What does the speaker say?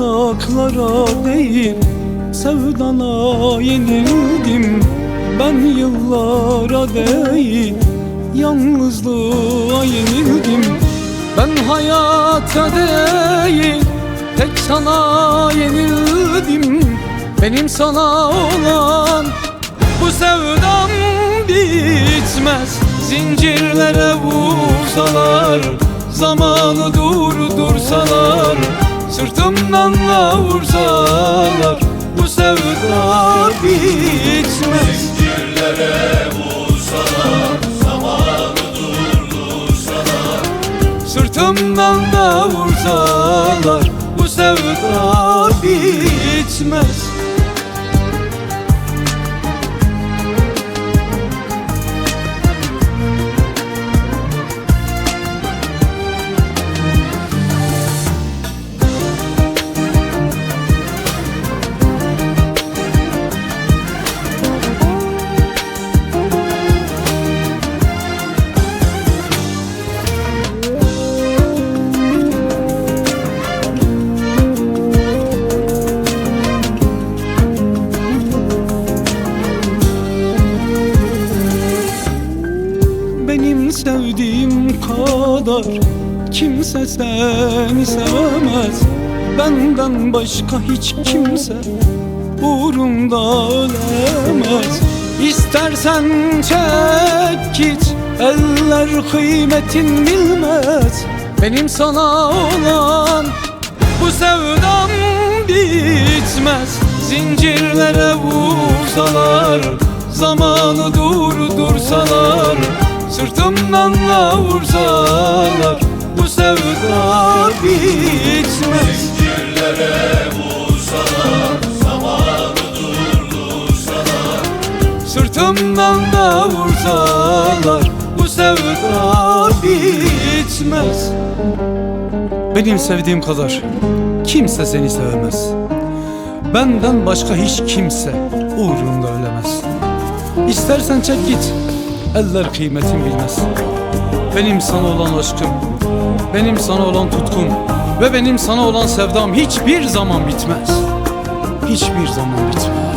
yasaklara değil sevdana yenildim. Ben yıllara değil yalnızlığa yenildim. Ben hayata değil tek sana yenildim. Benim sana olan bu sevdam bitmez. Zincirlere vursalar, zamanı durdursalar, sırtımdan da vursalar, bu sevda bitmez. Zincirlere vursalar, zamanı durdursalar, sırtımdan da vursalar, bu sevda bitmez. Benim sevdiğim kadar kimse seni sevemez. Benden başka hiç kimse uğrumda ölemez. İstersen çek git, eller kıymetin bilmez. Benim sana olan bu sevdam bitmez. Zincirlere vursalar, zamanı durdursalar, sırtımdan da vursalar, bu sevda bitmez. zincirlere vursalar, zamanı durdursalar, Sırtımdan da vursalar, bu sevda bitmez. Benim sevdiğim kadar kimse seni sevemez. Benden başka hiç kimse uğrunda ölemez. İstersen çek git, eller kıymetin bilmez. Benim sana olan aşkım, benim sana olan tutkum ve benim sana olan sevdam hiçbir zaman bitmez. Hiçbir zaman bitmez.